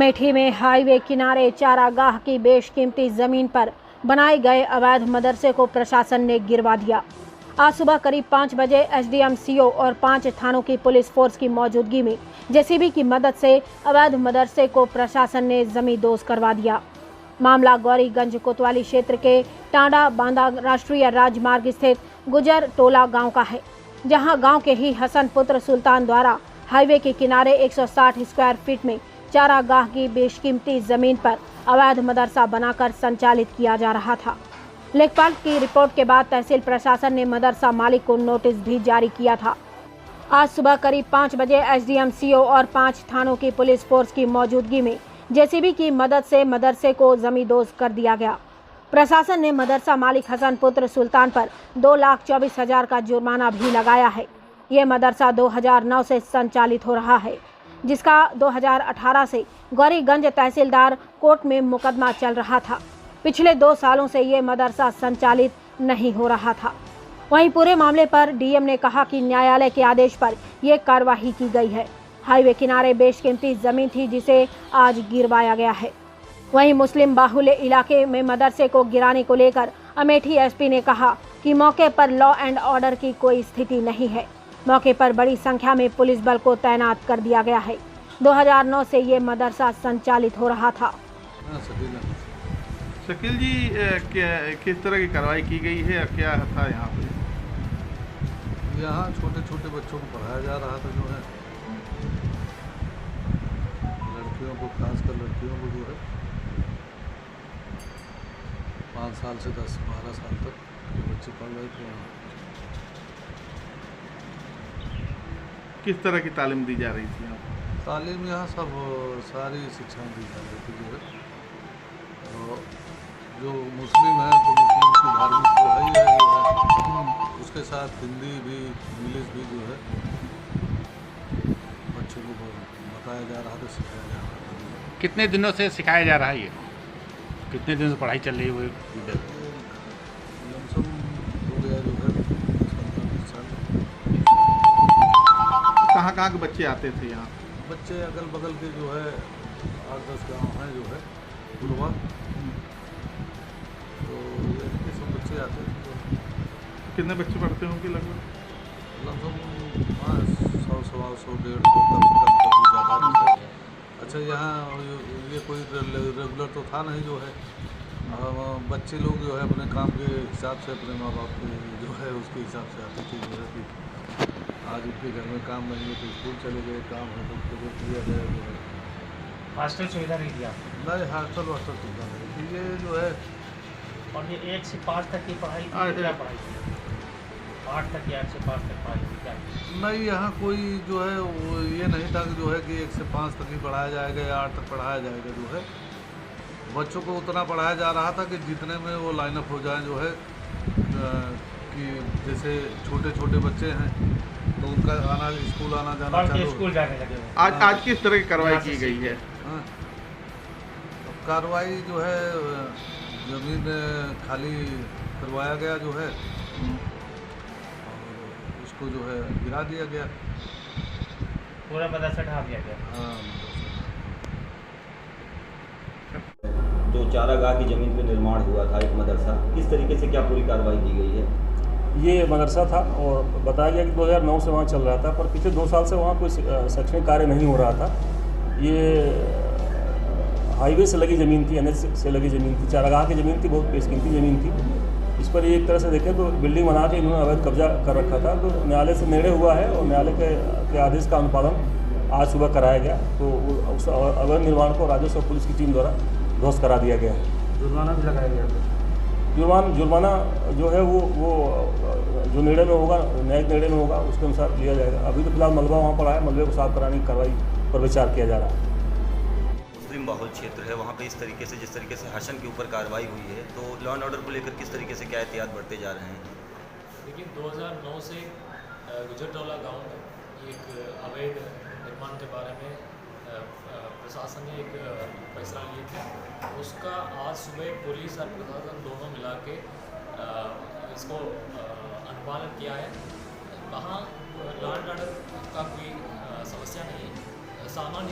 अमेठी में हाईवे किनारे चारागाह की बेशकीमती जमीन पर बनाए गए अवैध मदरसे को प्रशासन ने गिरवा दिया। आज सुबह करीब 5 बजे एसडीएम सीओ और 5 थानों की पुलिस फोर्स की मौजूदगी में जेसीबी की मदद से अवैध मदरसे को प्रशासन ने जमींदोज करवा दिया। मामला गौरीगंज कोतवाली क्षेत्र के टांडा बांदा राष्ट्रीय राजमार्ग स्थित गुजर टोला गांव का है, जहां गांव के ही हसन पुत्र सुल्तान द्वारा हाईवे के किनारे 160 स्क्वायर फीट में चारागाह की बेशकीमती जमीन पर अवैध मदरसा बनाकर संचालित किया जा रहा था। लेखपाल की रिपोर्ट के बाद तहसील प्रशासन ने मदरसा मालिक को नोटिस भी जारी किया था। आज सुबह करीब 5 बजे एसडीएम सीओ और 5 थानों की पुलिस फोर्स की मौजूदगी में जेसीबी की मदद से मदरसे को जमींदोज कर दिया गया। प्रशासन ने मदरसा मालिक हसन पुत्र सुल्तान पर 2,24,000 का जुर्माना भी लगाया है। ये मदरसा 2009 से संचालित हो रहा है, जिसका 2018 से गौरीगंज तहसीलदार कोर्ट में मुकदमा चल रहा था। पिछले 2 सालों से ये मदरसा संचालित नहीं हो रहा था। वहीं पूरे मामले पर डीएम ने कहा कि न्यायालय के आदेश पर यह कार्रवाई की गई है। हाईवे किनारे बेशकीमती जमीन थी जिसे आज गिरवाया गया है। वहीं मुस्लिम बाहुल्य इलाके में मदरसे को गिराने को लेकर अमेठी एसपी ने कहा कि मौके पर लॉ एंड ऑर्डर की कोई स्थिति नहीं है। मौके पर बड़ी संख्या में पुलिस बल को तैनात कर दिया गया है। 2009 से ये मदरसा संचालित हो रहा था। शकील जी, किस तरह की कार्रवाई की गई है, क्या था यहाँ पे? यहाँ छोटे छोटे बच्चों को पढ़ाया जा रहा था, जो है लड़कियों को, खासकर लड़कियों को जो है 5 साल से 10-12 साल तक जो बच्चे पढ़ रहे थे। किस तरह की तालीम दी जा रही थी यहाँ? तालीम यहाँ सब सारी शिक्षाएं दी जा रही थी, जो है और जो मुस्लिम है तो मुस्लिम की धार्मिक तो है ही है, जो है उसके साथ हिंदी भी, इंग्लिश भी जो है बच्चों को बताया जा रहा था, सिखाया जा रहा था। कितने दिनों से सिखाया जा रहा है? ये कितने दिन से पढ़ाई चल रही है? वो लमसम हो गया जो है 15-20 साल। कहाँ के बच्चे आते थे यहाँ? बच्चे अगल बगल के जो है 8-10 गाँव हैं, जो है पुलवा, तो ये सब बच्चे आते थे। कितने बच्चे पढ़ते होंगे लगभग? लगभग 100-150 कभी ज़्यादा नहीं है। अच्छा, यहाँ ये कोई रेगुलर तो था नहीं, जो है बच्चे लोग जो है अपने काम के हिसाब से, अपने माँ बाप के जो है उसके हिसाब से आते थे, जो है कि आज उनके घर में काम नहीं है तो स्कूल चले गए, काम है तो उसको देख लिया गया, जो है। हॉस्टल सुविधा नहीं दिया? नहीं, हॉस्टल सुविधा नहीं। ये जो है और ये 1 से 5 तक की पढ़ाई थी, क्या पढ़ाई थी? 8 तक या 1 से 5 तक पढ़ाई थी क्या? नहीं, यहाँ कोई जो है वो ये नहीं था कि जो है कि 1 से 5 तक ही पढ़ाया जाएगा या 8 तक पढ़ाया जाएगा। जो है बच्चों को उतना पढ़ाया जा रहा था कि जितने में वो लाइन अप हो जाए, जो है कि जैसे छोटे छोटे बच्चे हैं तो उनका आना, स्कूल आना जाना चालू, स्कूल जाने लगे। आज किस तरह की कार्रवाई की गई है? अब कार्रवाई जो है ज़मीन खाली करवाया गया, जो है और उसको जो है गिरा दिया गया, पूरा मदरसा ढा दिया गया। हाँ। जो चारागाह की ज़मीन पे निर्माण हुआ था एक मदरसा, किस तरीके से क्या पूरी कार्रवाई की गई है? ये मदरसा था और बताया गया कि 2009 से वहाँ चल रहा था, पर पिछले 2 साल से वहाँ कोई शैक्षणिक कार्य नहीं हो रहा था। ये हाईवे से लगी ज़मीन थी, एनएच से लगी ज़मीन थी, चारागाह की ज़मीन थी, बहुत बेशकीमती ज़मीन थी। इस पर एक तरह से देखें तो बिल्डिंग बना के इन्होंने अवैध कब्जा कर रखा था। तो न्यायालय से निर्णय हुआ है और न्यायालय के आदेश का अनुपालन आज सुबह कराया गया। तो उस अवैध निर्माण को राजस्व और पुलिस की टीम द्वारा ध्वस्त करा दिया गया है। जुर्माना भी लगाया गया? जुर्माना जो है वो जो निर्णय में होगा, न्यायिक निर्णय में होगा, उसके अनुसार लिया जाएगा। अभी तो फिलहाल मलबा वहाँ पर आया, मलबे को साफ कराने की कार्रवाई पर विचार किया जा रहा है। मुस्लिम बाहुल क्षेत्र है, वहाँ पे इस तरीके से, जिस तरीके से हसन के ऊपर कार्रवाई हुई है, तो लॉ एंड ऑर्डर को लेकर किस तरीके से क्या एहतियात बढ़ते जा रहे हैं? देखिए, 2009 से गुजरटोला गांव में एक अवैध निर्माण के बारे में प्रशासन ने एक फैसला लिए थे। उसका आज सुबह पुलिस और प्रशासन दोनों मिला के इसको अनुपालन किया है। वहाँ लॉ एंड ऑर्डर का कोई समस्या नहीं है, सामान्य